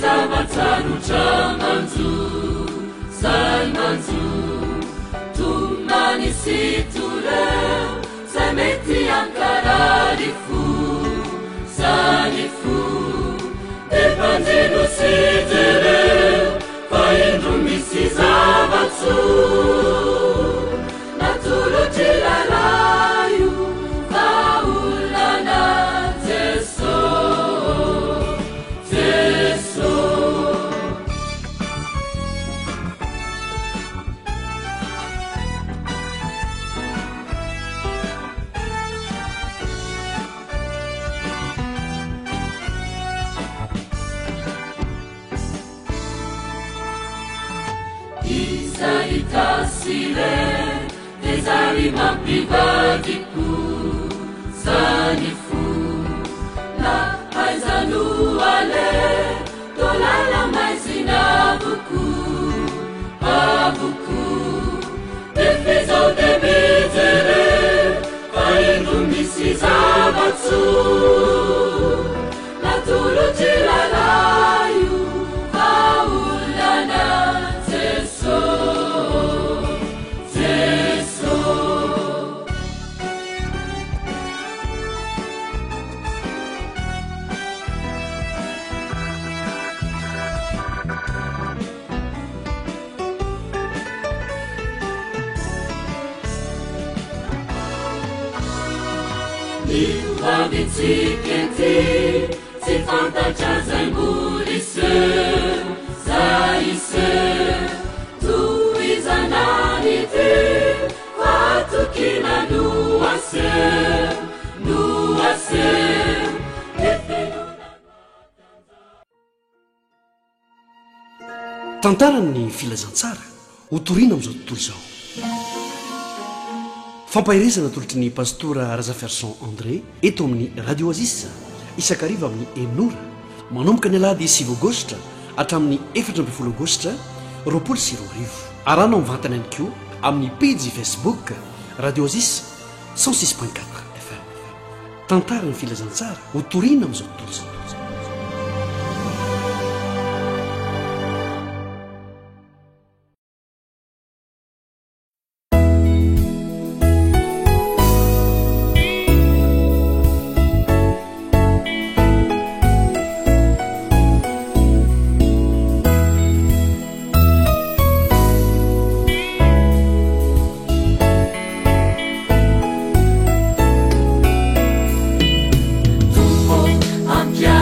zavatsarota manjo zay manjo tomanisitoleo zay mety ankarary fo zany fo depanjeno sijereo fa indro misy zavatso natoloty lalaio fa olana jeso jeso isahitasile tezari mampivadiku zany fo la aizanuale tolala maizina abuku abuku defizao de mizere faindro misy zavatso natoloty lalaio faolana jeso jeso nivavitsikety tsy fantatra zay mborise zaise toizanany ty fatokina noase noase tantarany filazantsara hotorina am'izao tontolo izao fampahirezana tolotry ny pastora razaferson andré eto amin'ny radio azis isakariva amin'ny enora manomboka ny alady 6 aogostra hatramin'ny 4 aogostra 20 arana mivantana any ko amin'ny page facebook radio azis 106.4 fm tantarany filazantsara hotorina am'izao tontolo izao Tupo ampiare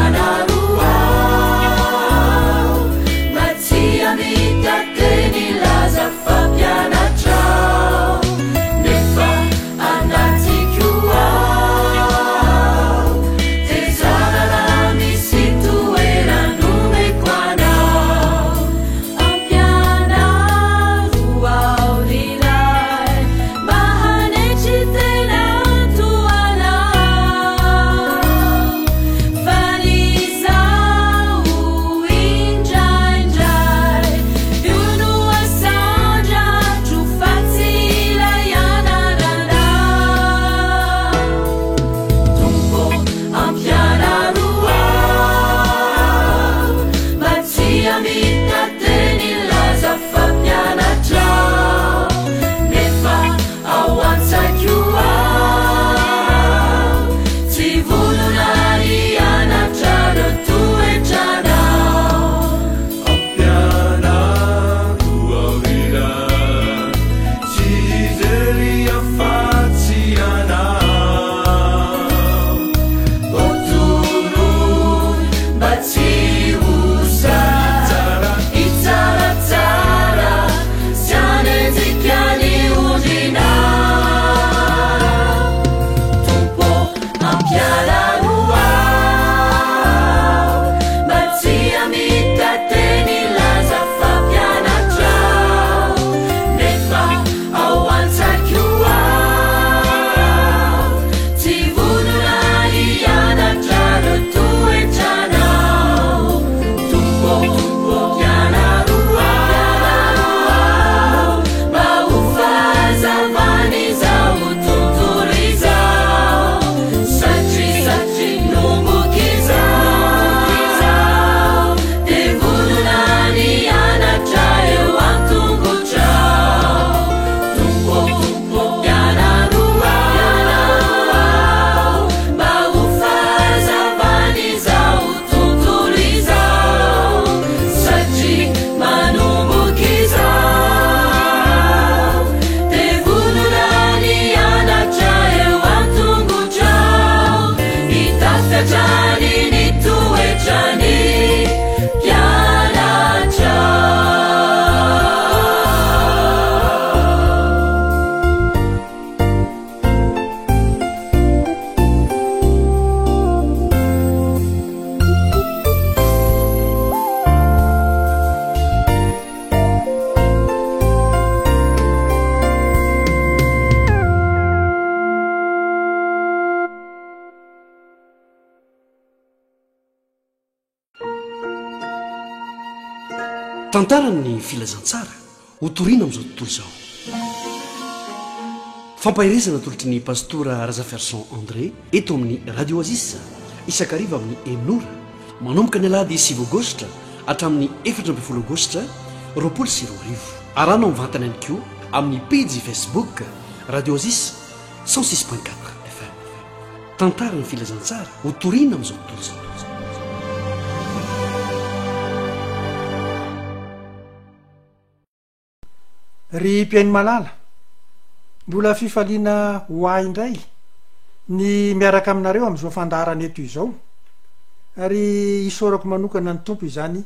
tantarany filazantsara ho toriana amin'izao tontolo izao fampahirezana tolotry ny pastora Razaferson André eto amin'ny radio Oasis isakariva amin'ny enora manomboka ny alahady 9 aogositra hatramin'ny 14 aogositra 2020 arahana mivantana ihany koa amin'ny page Facebook radio Oasis 106.4 FM tantarany filazantsara ho toriana amin'izao tontolo izao. Ry mpiainy malala mbola fifaliana ho ahy indray ny miaraka aminareo amin'izao fandaharana eto izao ary isaorako manokana ny tompo izany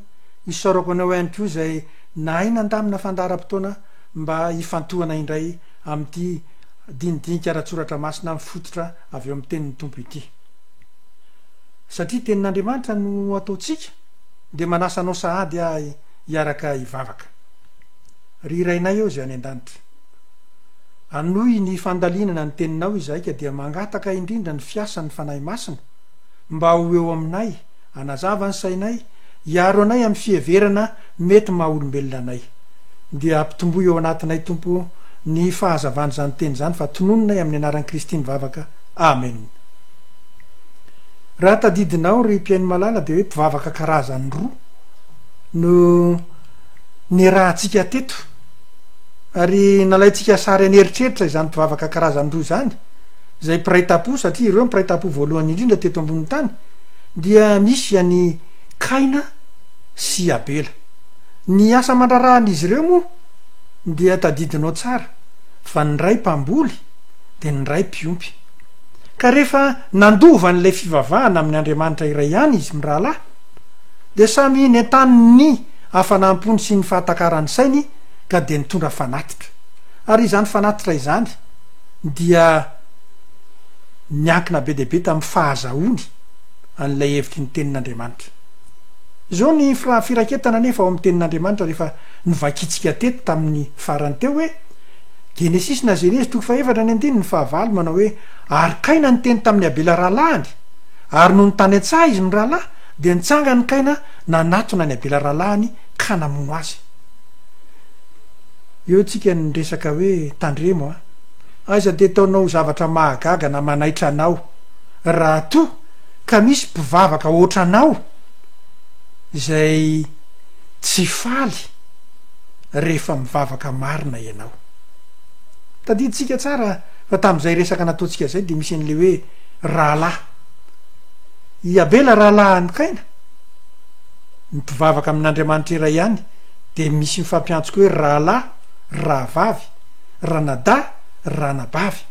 isaorako anao ihany koa izay nahay nandamina fandaharam-potoana mba hifantohana indray amin'ity dinidinika ara-tsoratra masina mifototra avy eo amin'ny tenin'ny tompo ity satria tenin'Andriamanitra no ataontsika dia manasa anao sahady ahy hiaraka hivavaka ry irainay eo zay any an-danitra anohy ny fandalinana ny teninao izahay ka dia mangataka indrindra ny fiasan'ny fanahy masina mba ho eo aminay anazava ny sainay hiaro anay amin'ny fieverana mety maha-olombelona anay dia ampitomboy eo anatinay tompo ny fahazavany zany teny zany fa tonononay amin'ny anaran'i Kristy mivavaka amen. Raha tadidinao ry mpiainy malala dia hoe mpivavaka karazany roa no ny rahantsika teto ary nalaintsika sary aneritreritra izany mpivavaka karazany roa zany zay mpiray-tapo satria ireo mpiray-tapo voalohany indrindra teto ambony tany dia misy any Kaina sy Abela. Ny asa mandrarahan'izy ireo moa dia tadidinao tsara fa ny ray mpamboly dia ny ray mpiompy ka rehefa nandova n'ilay fivavahana amin'ny Andriamanitra iray ihany izy mirahalahy dia samy nentaniny hafanampony sy ny fahatakaran'ny sainy ka dia nitondra fanatitra ary izany fanatitra izany dia miankina be deaibe tamin'ny fahazaony an'ilay hevitry ny tenin'Andriamanitra. Izao ny firaketana nefa ao amin'ny tenin'Andriamanitra rehefa nivakitsika teto tamin'ny farany teo hoe Genesis na Genèse 4:4 manao hoe ary Kaina ny teny tamin'ny Abela rahalahiny ary no nitany an-tsaha izy ny rahalahy dia nitsanga ny Kaina nanatona ny Abela rahalahiny ka namono azy. Eo tsika nyresaka hoe tandremo aiza dia taonao zavatra mahagaga na manaitra anao raha to ka misy mpivavaka oatra anao izay tsy faly rehefa mivavaka marina ianao. Tadiditsika tsara fa tamin'izay resaka nataontsika zay dia misy an'le hoe rahalahy i Abela rahalahy ny Kaina mpivavaka amin'Andriamanitra iray ihany dia misy mifampiantsika hoe rahalahy rahavavy ranadahy ranabavy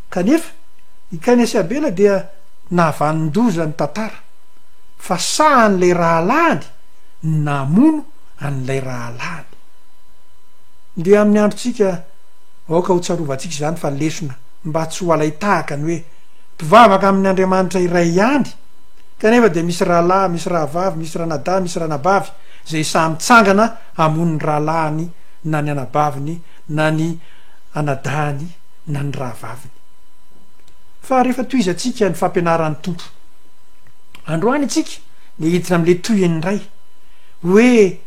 kanefa i Kaina sy Abela dia nahavanin-doza ny tantara fa sahan'ilay rahalahiny namono an'ilay rahalahiny dia amin'ny androtsika aoka ho tsarovantsika izany fa lesona mba tsy ho alaitahaka ny hoe mpivavaka amin'ny Andriamanitra iray ihany kanefa dia misy rahalahy misy rahavavy misy ranadahy misy ranabavy zay samy tsangana amono ny rahalahiny na ny anabaviny na ny anadahiny na ny rahavaviny. Fa rehefa toizatsika ny fampianaran'ny tompo androany itsika ny hiditra amin'le toyany ray hoe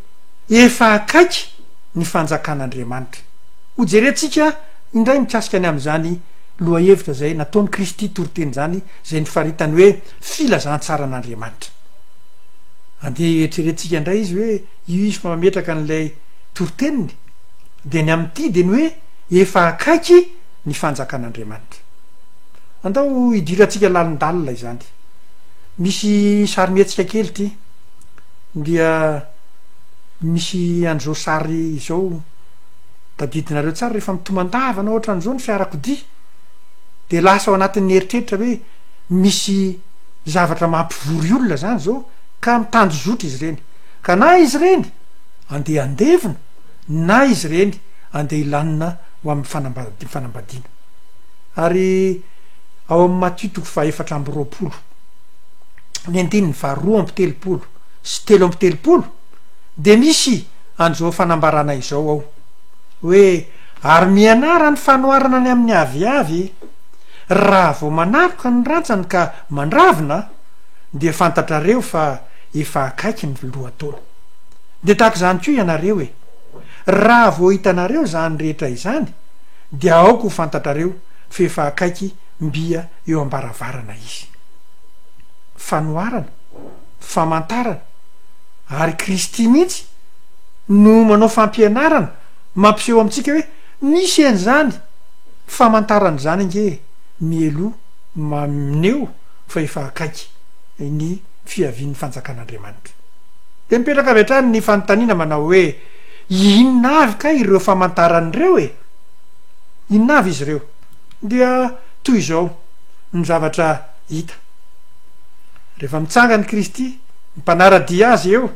efa akaiky ny fanjakan'Andriamanitra ho jerentsika indray mikasika any amin'izany loha hevitra zay nataon'i Kristy toriteny zany zay nifaritany hoe filazantsara an'Andriamanitra. Andeha etrerentsika indray izy hoe io izy fa mametraka n'ilay toriteniny dia ny amin'ity dia ny hoe efa akaiky ny fanjakan'Andriamanitra. Andao hidirantsika lalindalina izany. Misy sary mietsika kely ity dia misy an'izao sary izao tadidinareo tsara rehefa mitomandavana ohatra an'izao ny fiarakodia dia lasa ao anatin'ny eritreritra hoe misy zavatra mampivory olona zany zao ka mitanjozotra izy ireny ka na izy ireny andeha andevina na izy ireny andeha ilanina ho amin'ny fanambadiana. Ary ao amin'ny Matthieu 4:20 ny andininy fa 2:30 sy 3:30 dia misy an'izao fanambarana izao ao hoe ary mianara ny fanoharana ny amin'ny aviavy raha vao manaroka ny rantsany ka mandravina dia fantatrareo fa efa akaiky ny lohataona. de tahaka zany ko ianareo e raha vo hitanareo zany rehetra izany de aoko ho fantatrareo fa efa akaiky mbia eo ambaravarana izy fanoarana famantarana ary Kristy mihitsy no manao fampianarana mampiseho amintsika hoe misy an'izany famantarana zany nge mielo mamineo fa efa akaiky ny fiavian'ny fanjakan'Andriamanitra de mipetraka avy hatrany ny fanontaniana manao hoe inona avy ka ireo famantaran'ireo e inona avy izy ireo dia toy izao ny zavatra hita rehefa mitsangany Kristy mpanaradia azy eo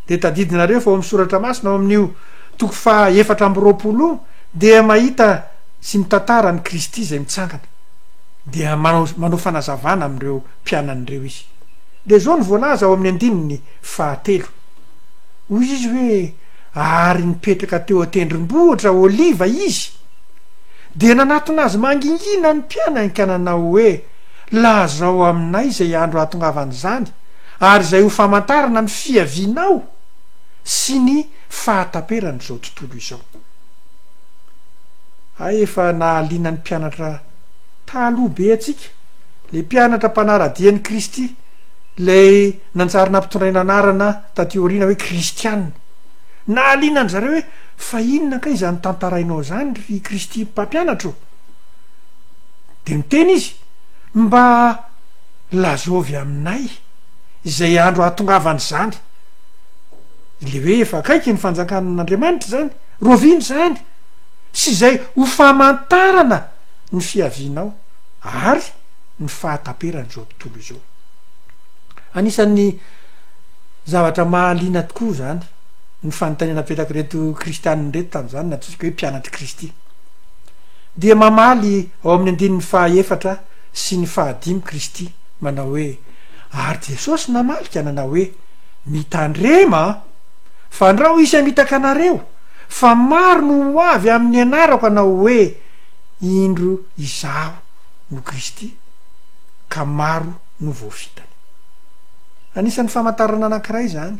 de tadidinareo fa ao misoratra masina ao amin'io 420 dia mahita sy mitantara ny Kristy zay mitsangana dia manao fanazavana amin'ireo mpianan'ireo izy de zao ny voalaza ao amin'ny 9 hoy izy hoe ary nipetraka teo atendrim-bohitra oliva izy de nanatona azy mangingina ny mpianaka nanao hoe lazao aminay izay andro atongavany zany ary zay ho famantarana ny fiavianao sy ny fahataperany zao tontolo izao ay efa nahaliana ny mpianatra taloha be atsika le mpianatra mpanaradian'ny Kristy lay nanjary nampitondraina anarana tateoriana hoe kristianina nahaliana ny zareo hoe fa inona ka izany tantarainao zany ry Kristy mpampianatro de miteny izy mba lazovy aminay izay andro atongavany zany le hoe efa akaiky ny fanjakan'Andriamanitra zany roviny zany sy zay ho famantarana ny fiavianao ary ny fahataperany zao tontolo izao anisan'ny zavatra mahaliana tokoa zany ny fanontaniana petraka reto kristianina reto tam'zany natsika hoe mpianatry Kristy dia mamaly ao amin'ny 14 sy ny 15 Kristy manao hoe ary Jesosy namalika nanao hoe mitandrema fa ndrao isa mitaka anareo fa maro no ho avy amin'ny anarako anao hoe indro izaho no Kristy ka maro no voafitany anisan'ny famantarana anankiray zany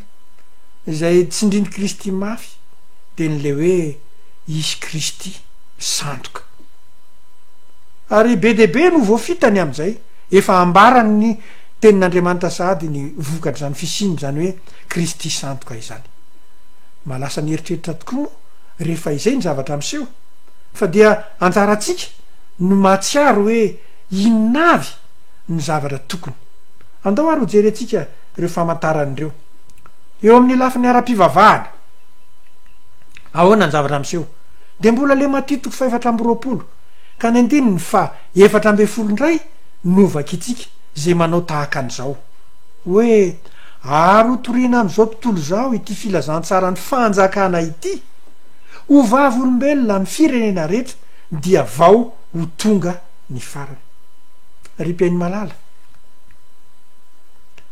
izay tsindriny Kristy mafy de nyle hoe isy Kristy sandoka ary be debe no voafitany am'izay efa ambarany ny tenin'Andriamanitra sady ny vokatra zany fisiny zany hoe Kristy sandoka izany malasa nieritreritra tokoa rehefa izay ny zavatra amseho fa dia anjaratsika no mahatsiaro hoe inona avy ny zavatra tokony andao ary ho jery atsika reo famantaran'ireo eo amin'ny lafiny ara-pivavahana ahoana ny zavatra amseho de mbola le matitoko fa 420 ka ny andininy fa 420 indray novaka itsika zay manao tahaka an'izao hoe ary hotoriana am'izao tontolo zao ity filazantsara ny fanjakana ity ho vavy olombelona ny firenena rehetra dia vao ho tonga ny farany ry-piainy malala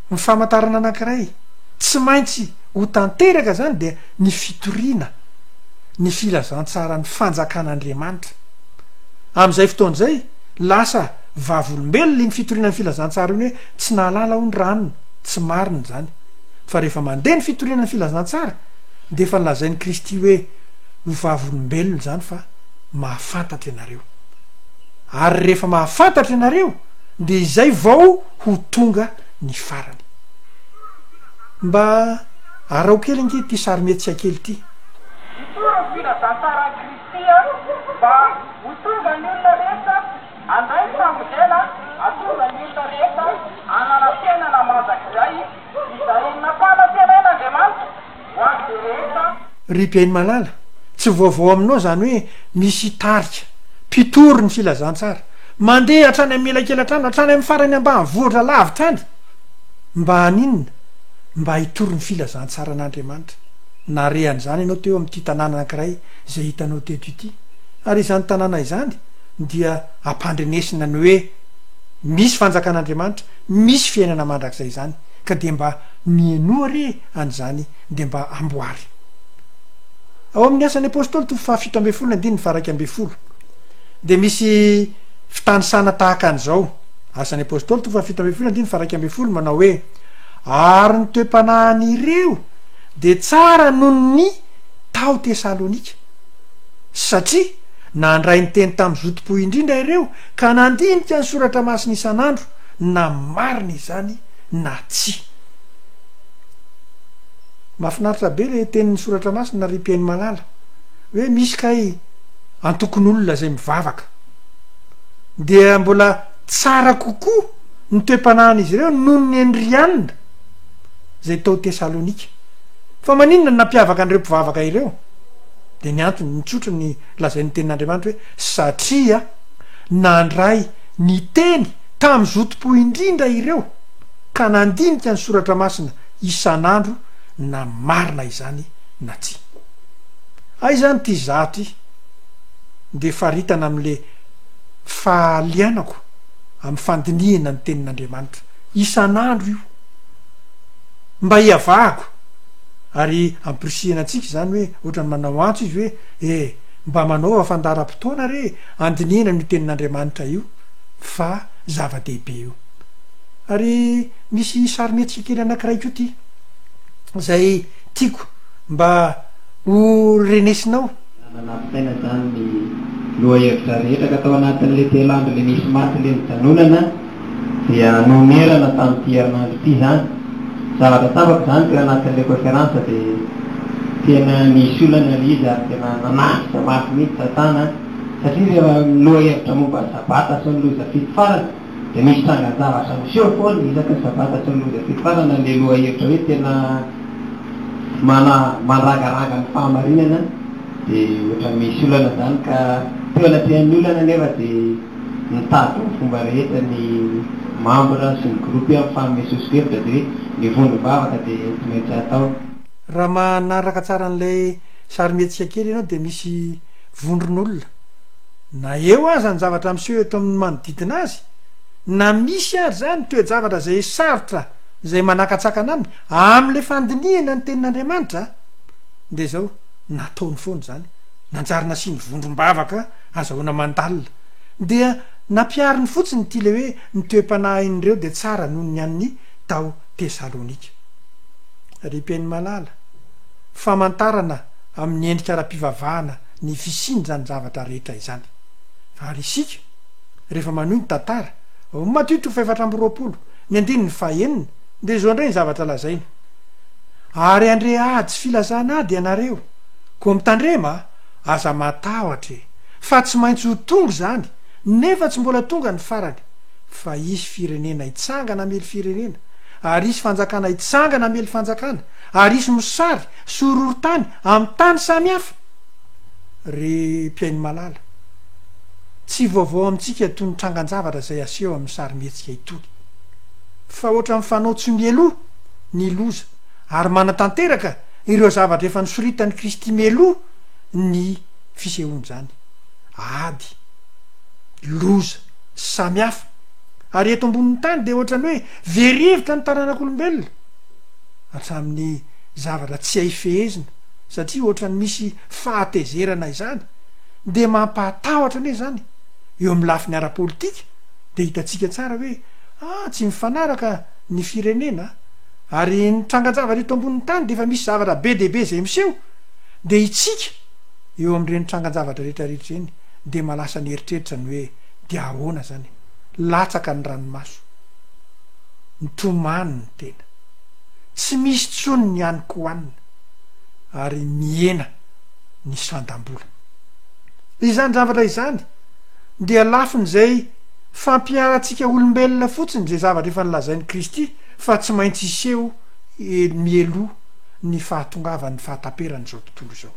ny famantarana anankiray tsy maintsy ho tanteraka zany dia ny fitoriana ny filazantsara ny fanjakan'Andriamanitra am'izay fotoan'izay lasa vavolombelona ny fitoriana ny filazantsara iny hoe tsy nahalala ho ny ranony tsy mariny zany fa rehefa mandeha ny fitoriana ny filazantsara de efa nilazain'ny Kristy hoe ho vavolombelona zany fa mahafantatra ianareo ary rehefa mahafantatra ianareo de izay vao ho tonga ny farany mba arao kely ngy ty sarymetsika kely ty itora filazantsara Kristy mba ho tonga ny olona rehetra andray famojena atonga ny olona rehetra anana-tenana mandrakizay izay napanatenain'Andriamanitra ho azy rehetra ry-piainy malala tsy vaovao aminao zany hoe misy tarika mpitory ny filazantsara mandeha hatrany amin'ny melankelatrany hatrany amin'ny farany ambany vohatra lavitrany mba aninona mba hitory ny filazantsara an'Andriamanitra narehan'izany ianao teo amin'ity tanàna anankiray zay hitanao teto ity ary izany tanàna izany dia ampandrenesina ny hoe misy fanjakan'Andriamanitra misy fiainana mandrakizay zany ka de mba mienoary an'izany de mba amboary ao amin'ny asan'ny apôstôly to 7:12 de misy fitanisana tahaka an'izao asan'ny apôstôly to 7:12 manao hoe ary ny toe-panahany ireo de tsara noho ny tao tesalonika satria nandray ny teny tamin'ny zotom-po indrindra ireo ka nandinika ny soratra masina isan'andro na marina izany na tsy mahafinaritra be le tenin'ny soratra masina ry mpiainy malala hoe misy kay antokon'olona zay mivavaka dia mbola tsara kokoa ny toe-panahana izy ireo noho ny andrianina zay tao tesalonika fa maninona nampiavaka an'ireo mpivavaka ireo de ny antony mitsotra ny lazay ny tenin'andriamanitra hoe satria nandray ny teny tamin'ny zotom-po indrindra ireo ka nandinika ny soratra masina isan'andro na marina izany na tsy aizany ty zato de faritana am'le fahalianako amy fandinihana ny tenin'andriamanitra isan'andro io mba hiavahako ary ampirisiana atsika zany hoe ohatrany manao antso izy hoe mba manao afandara-potoana re andinihana ny tenin'andriamanitra io fa zava-dehibe io ary misy sarymetsika kely anakiray ko ty zay tiako mba ho renesinao nanapitaina zany ny loha hevitra rehetra ka atao anatin'le telandro le misy maty le mijanonana dia nomerana tamin'ity herinandro ity zany zavatra tabako zany teo anatin'le conférence de tena misy olana le izy ary tena nanasitra mafy mihitsy satana satria rehefa loha hevitra momba ny sabata sy ny loza fito farana de misy trangan-javatra miseho foana isaka ny sabata sy ny loza fito farana le loha hevitra hoe tena manragaraga ny fahamarinana de ohatra misy olana zany ka teo anatehan'ny olana nefa de nitato ny fomba rehetra ny membre sy ny groupe amin'ny famesosikevitra de hoe nivonivavaka de tsy maintsy atao raha manaraka tsara an'lay sarymetsika kely ianao de misy vondron'olona na eo aza ny zavatra miseho eto amin'ny manodidina azy na misy ary zany toe-javatra zay sarotra zay manakatsakana aminy am'le fandinihana ny tenin'andriamanitra de zao nataony foany zany nanjarina sy ny vondrom-bavaka azahoana mandalina dia nampiariny fotsiny ty le hoe ny toe-panahin'ireo de tsara noho ny an'ny tao tesalonika ry mpiainy malala famantarana amin'ny endrika ara-pivavahana ny fisiny zany zavatra rehetra izany fa ary isika rehefa manohy ny tantara matito faefatra amby-roapolo ny andiny ny fahenina de zao indray ny zavatra lazaina ary andre ady sy filazana ady ianareo ko mitandrema aza matahotra fa tsy maintsy ho tonga zany nefa tsy mbola tonga ny farany fa isy firenena hitsangana mely firenena ary isy fanjakana hitsangana mely fanjakana ary isy mosary sororo-tany amy tany samihafa ry mpiainy malala tsy vaovao amitsika toy ny trangan-javatra zay aseho amin'ny sarymetsika itony fa ohatra mifanao tsy mieloha ny loza ary manatanteraka ireo zavatra efa nisoritany kristy mieloha ny fisehony zany ady loza samihafa ary eto ambonin'ny tany de ohatrany hoe verihevitra ny taranak'olombelona hatramin'ny zavatra tsy hay fehezina satria ohatrany misy fahatezerana izany de mampahatahotra ane zany eo amy lafiny ara-politika de hitatsika tsara hoe tsy mifanaraka ny firenena ary ny trangan-javatra eto ambonin'ny tany de efa misy zavatra be debe zay miseho de itsika eo am'ireny trangan-javatra rehetrarehetra eny de malasa ny eritreritra ny hoe de ahoana zany latsaka ny ranomaso nytomany ny tena tsy misy tsony ny aniko hoanina ary miena ny sandam-bola izany zavatra izany dia lafiny zay fampiaratsika olombelona fotsiny zay zavatra efa nilazain'ny kristy fa tsy maintsy iseho mieloha ny fahatongavany fahataperany zao tontolo zao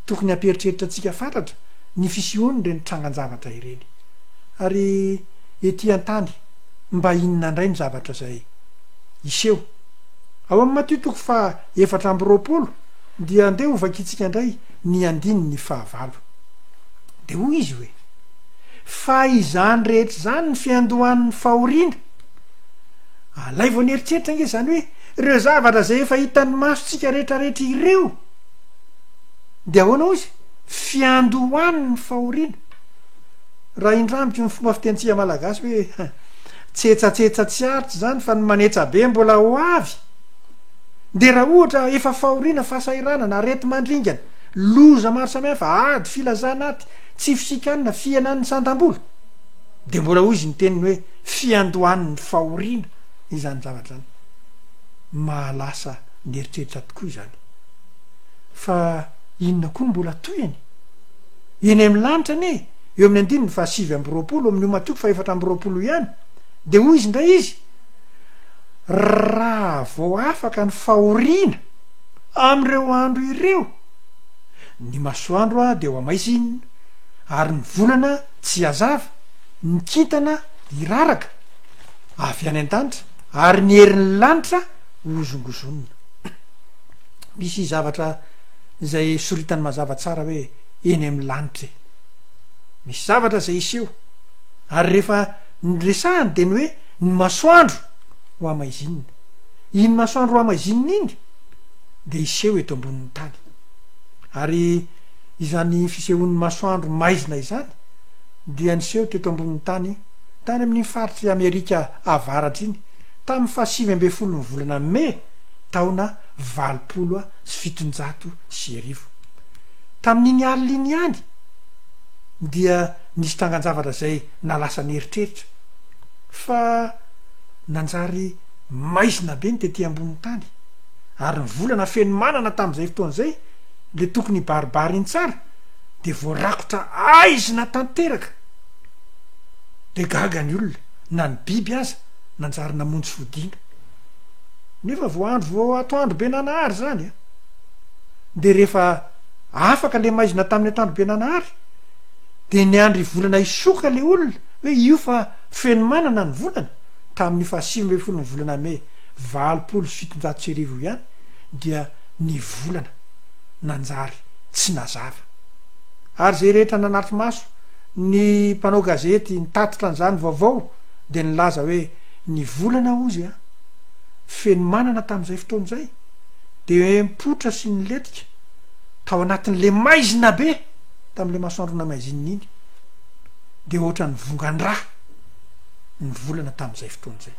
tokony amperitreritra atsika fantatra ny fisihony reny trangan-javatra ireny ary ety an-tany mba inona indray ny zavatra zay iseho ao amy matitoko fa efatra amby-roapolo dia andeha ovakitsika indray ny andiny ny fahavalo de hoy izy hoe fa izany rehetra zany ny fiandohan'ny fahoriana alay vo ny eritreritra nge zany hoe ireo zavatra zay efa hitan'ny masotsika rehetrarehetra ireo de ahoanao izy fiandohan'ny fahoriana raha indramiko ny fomba fitentsika malagasy hoe tsetsatsetsatsyaritsy zany fa ny manetsa be mbola ho avy de raha ohatra efa fahoriana fahasairana na rety mandringana loza maro samihafa ady filazana aty tsy fisikanina fianan'ny santam-bola de mbola hoy izy ny teniny hoe fiandohan'ny fahoriana izany zavatra zany mahalasa ny eritreritra tokoa izany fa inona koa ny mbola toyany eny amin'ny lanitra ane eo amin'ny andininy fa 7 amin'ny matoko fa 4 ihany de hoy izy ndray izy raha vao afaka ny fahoriana am'ireo andro ireo ny masoandro a de ho amaizinina ary ny volana tsy azava ny kintana iraraka avy any an-danitra ary ny herin'ny lanitra ozongozonina misy zavatra zay soritany mazava tsara hoe eny amin'ny lanitra misy zavatra zay iseho ary rehefa nyresahany de ny hoe ny masoandro ho amaizinina iny masoandro ho amaizinina iny de iseho eto ambonin'ny tany ary izany fisehoan'ny masoandro maizina izany dia niseho teto ambonin'ny tany tany amin'ny faritry Amerika avaratra iny tamin'ny 7 ny volana May taona 750 tamin'iny alina iny ihany dia nisy trangan-javatra zay nalasa ny eritreritra fa nanjary maizina be ny tetỳ ambonin'ny tany ary ny volana feno manana tamin'izay fotoan'izay le tokony baribary iny tsara de voarakotra aizina tanteraka de gaga ny olona na ny biby aza nanjary namonjy fodiana nefa voandro atoandro be nanahary zany a de rehefa afaka le maizina tamin'ny atoandro be nanahary de ny andry volana isoka le olona hoe io fa feno manana ny volana tamin'ny 7 ny volana May 750 ihany dia ny volana nanjary tsy nazava ary zay rehetra nanaty maso ny mpanao gazety nitatitra an'izany vaovao de nilaza hoe ny volana ozy a feno manana tamin'izay fotoan'izay de mipotra sy ny letika tao anatin'le maizina be tamin'le masoandro namaizinina iny de ohatra ny vongan-draha ny volana tamin'izay fotoan'izay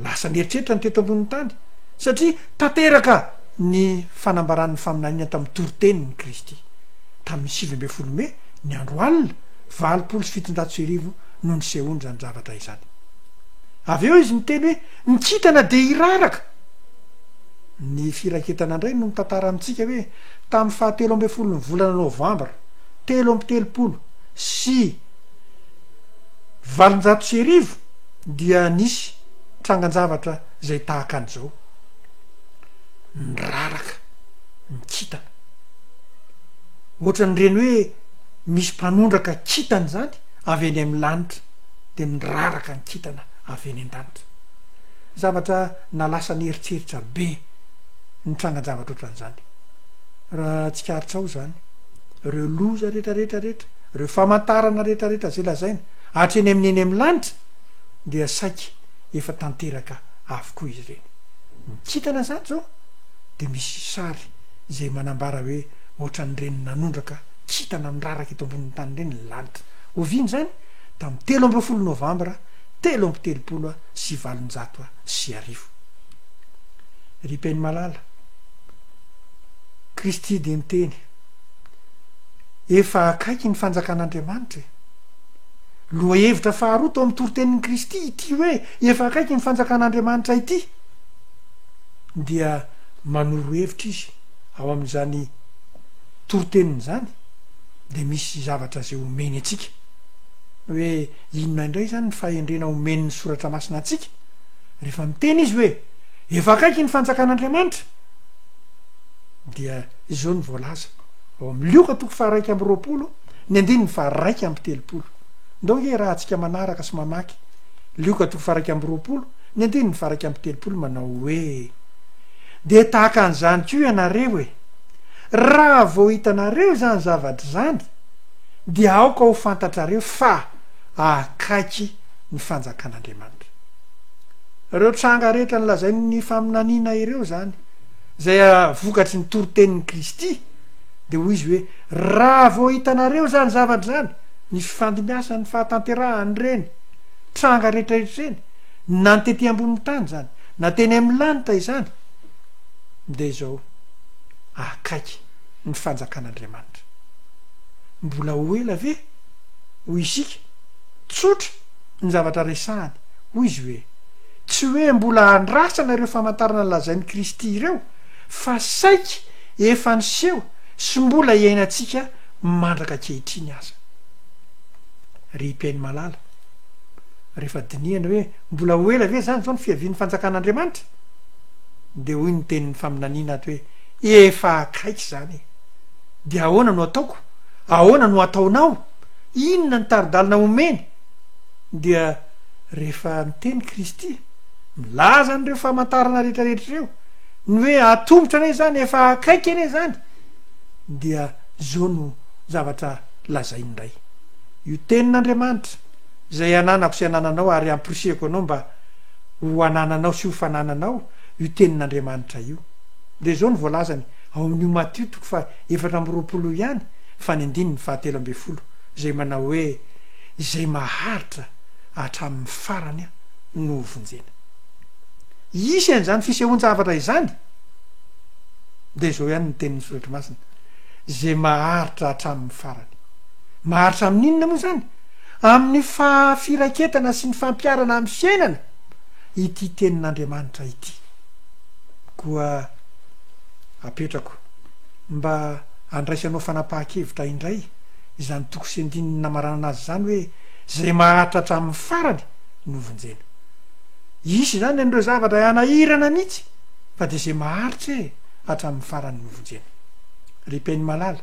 lasa nieritreritra ny teto ambonin'ny tany satria tanteraka ny fanambaran'ny faminaniana tamin'ny toritenin'ny Kristy tamin'ny 7 May ny andro alina 750 no nisehoany zany zavatra izany avy eo izy miteny hoe nikitana de iraraka ny firaketana indray no mitantara amintsika hoe tamin'ny 17 ny volana Novambra 7 sy 700 dia nisy trangan-javatra zay tahaka an'izao niraraka nikitana ohatra ny reny hoe misy mpanondraka kitana zany avy eny amin'ny lanitra de niraraka nikitana avy eny an-danitra zavatra nalasa ny eritreritra be ny trangan-javatra ohatran'izany raha tsikaritra ao zany reo loza rehetrarehetrarehetra reo famantarana rehetrarehetra zay lazaina atra eny amin'ny eny amin'ny lanitra dia saika efa tanteraka avokoa izy reny nikitana zany zao de misy sary zay manambara hoe ohatran'ny reny nanondraka kitana niraraka eto ambonin'ny tany reny ny lanitra oviny zany tamin'ny 13 Novambra 7 sy 750 ry peny malala Kristy de niteny efa akaiky ny fanjakan'Andriamanitra loha hevitra faharoa tao amin'ny toritenin'ny Kristy ity hoe efa akaiky ny fanjakan'Andriamanitra ity dia manoro hevitra izy ao amin'izany toriteniny zany de misy zavatra zay omeny atsika hoe inona indray zany ny fahendrena omen'ny soratra masina atsika rehefa miteny izy hoe efa akaiky ny fanjakan'Andriamanitra dia izao ny voalaza ao amin'ny Lioka 1:2 ny andininy 1:3 ndao hoe raha atsika manaraka sy mamaky Lioka 1:2 ny andininy 1:3 manao hoe de tahaka an'izany ko ianareo e raha vao hitanareo zany zavatra zany dia aoka ho fantatrareo fa akaiky ny fanjakan'Andriamanitra reo tranga rehetra ny lazai ny faminaniana ireo zany zay vokatry ny toritenin'ny Kristy de hoy izy hoe raha vao hitanareo zany zavatra zany ny fifandimbiasa ny fahatanterahany reny tranga rehetrarehetra reny na ny tetỳ ambonin'ny tany zany na teny amin'ny lanitra izany de zao akaiky ny fanjakan'andriamanitra mbola ho ela ve ho isika tsotra ny zavatra resahany hoy izy hoe tsy hoe mbola andrasana ireo famantarana lazain'ny Kristy ireo fa saiky efa niseho sy mbola iainantsika mandraka kehitriny aza ry mpiainy malala rehefa dinihana hoe mbola ho ela ve zany zao ny fiavian'ny fanjakan'andriamanitra de hoy ny tenin'ny faminaniana ato hoe efa akaiky zany de ahoana no ataoko ahoana no ataonao inona ny taridalina omeny dia rehefa miteny Kristy milaza n'ireo famantarana rehetrarehetra ireo ny hoe atombotra ane zany efa akaiky ane zany dia zao no zavatra lazain'ndray io tenin'andriamanitra zay ananako sy anananao ary ampiriseko anao mba ho anananao sy ho fanananao io tenin'andriamanitra io de zao ny voalazany ao amin'io Matio toko fa 4 ihany fa ny andiny ny 17 zay manao hoe zay maharitra hatramin'ny farany no vonjena isy an'izany fisehoan-javatra izany de zao ihany ny tenin'ny Soratra Masina zay maharitra hatramin'ny farany maharitra amin'inona moa zany amin'ny fafiraketana sy ny fampiarana amin'ny fiainana ity tenin'andriamanitra ity koa apetrako mba andraisanao fanapahan-kevitra indray izany toko sy andininy namarana azy zany hoe zay maharitra hatramin'ny farany no vonjena isy zany an'ireo zavatra anahirana mihitsy fa de zay maharitra e hatramin'ny farany no vonjena ry mpiainy malala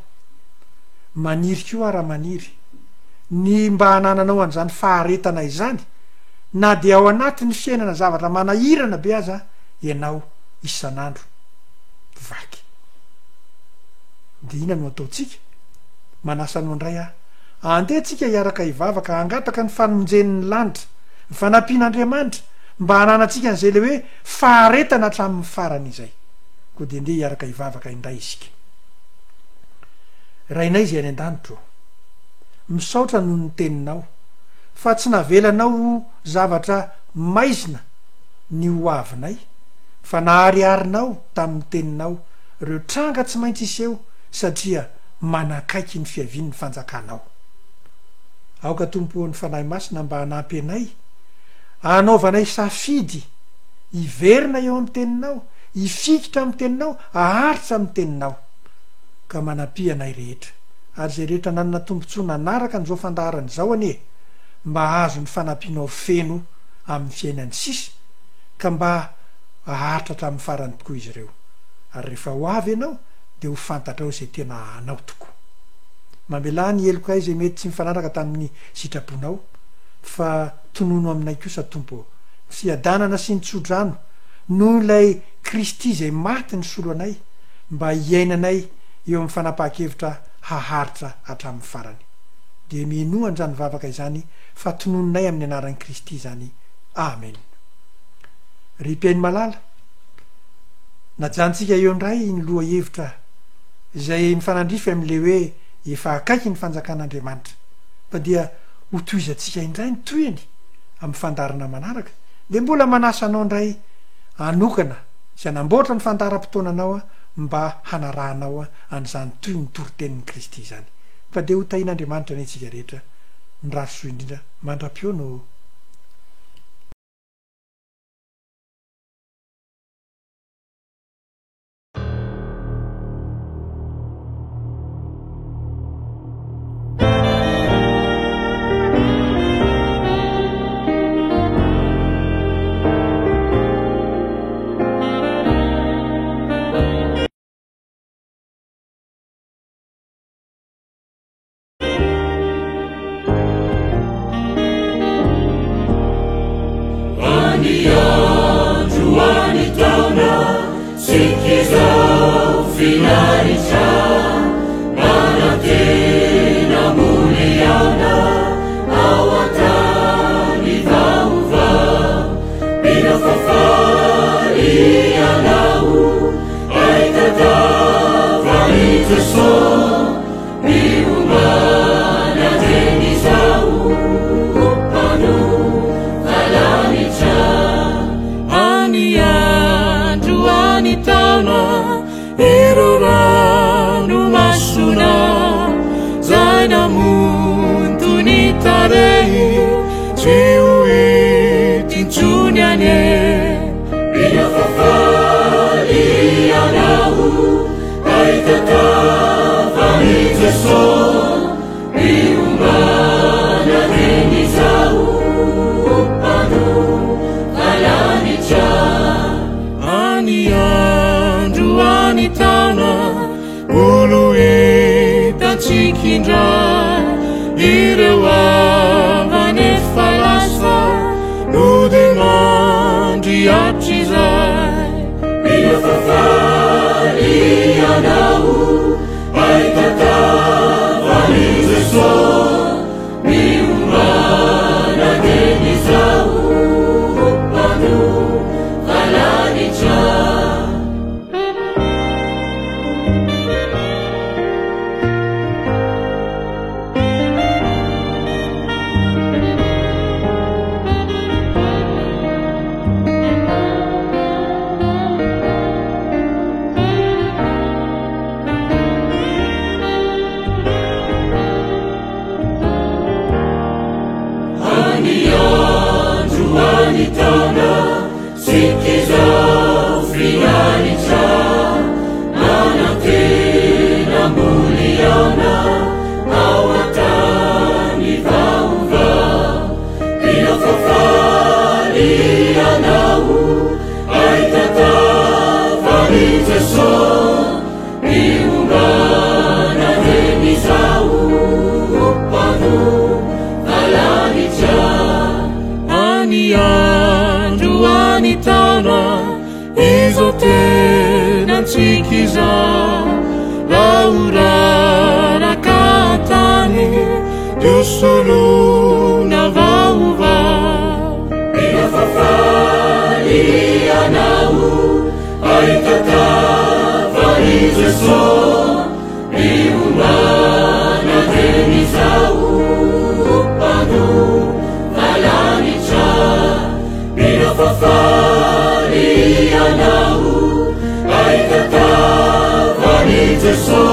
maniry ko ara maniry ny mba hanananao an'izany faharetana izany na de ao anatin'ny fiainana zavatra manahirana be aza ianao isan'andro vaky de ina no ataotsika manasano andray andeha tsika hiaraka hivavaka angataka ny famonjen'ny lanitra ny fanampian'andriamanitra mba hananatsika an'izay le hoe faharetana hatramin'ny farany izay koa de ndeha hiaraka hivavaka indray isika rainay izy any an-danitro misaotra noho ny teninao fa tsy navelanao zavatra maizina ny hoavinay fa nahariarinao tamin'ny teninao reo tranga tsy maintsy iseho satria manakaiky ny fiavian'ny fanjakanao aoka tompoan'ny fanahy masina mba hanampy anay anaovanay safidy hiverina eo amin'ny teninao hifikitra amin'ny teninao aharitra amin'ny teninao ka manampy anay rehetra ary zay rehetra nanana tombontsoa nanaraka n'izao fandaharany zao anie mba azo ny fanampianao feno amin'ny fiainany sisa ka mba aharitra hatramin'ny farany tokoa izy ireo ary rehefa ho avy ianao de ho fantatra ao zay tena anao tokoa mamela ny eloko ay zay mety tsy mifanaraka tamin'ny sitraponao fa tonono aminay kosa tompo fiadanana sy ny tsodrano noho ilay Kristy zay maty ny solo anay mba hiainanay eo amin'ny fanapahan-kevitra haharitra hatramin'ny farany de minoa an'izany vavaka izany fa tonononay amin'ny anaran'i Kristy zany amen ry mpiainy malala najantsika eo indray ny loha hevitra zay mifanandrify am'le hoe efa akaiky ny fanjakan'andriamanitra fa dia ho toizatsika indray ny toyany amin'ny fandarana manaraka de mbola manasanao indray anokana sy anamboatra ny fandaram-potoananao mba hanarahanao an'izany toy ny toritenin'ny Kristy zany fa de ho tain'andriamanitra ny antsika rehetra ny rarosoa indrindra mandra-piono Ani andro ani taona jeso miumbana denizau panu kalanicha ani andro ani tana olo etatsikindra ireo avane falasa no de mandry atrizay miafafalianao aitatavani jeso miumbana denizau panu kalanicha anitana sikiza frianicha manatena muliana awatani vauva miafafalianau aitatavani jeso miumbana denizau panu kalanicha ani andro ani tana izo tena tsikiza laurana katany diosolona vaova miafafalianao aitatavani jeso miumbana denizau panu kalanicha miafafalianao aitatavani jeso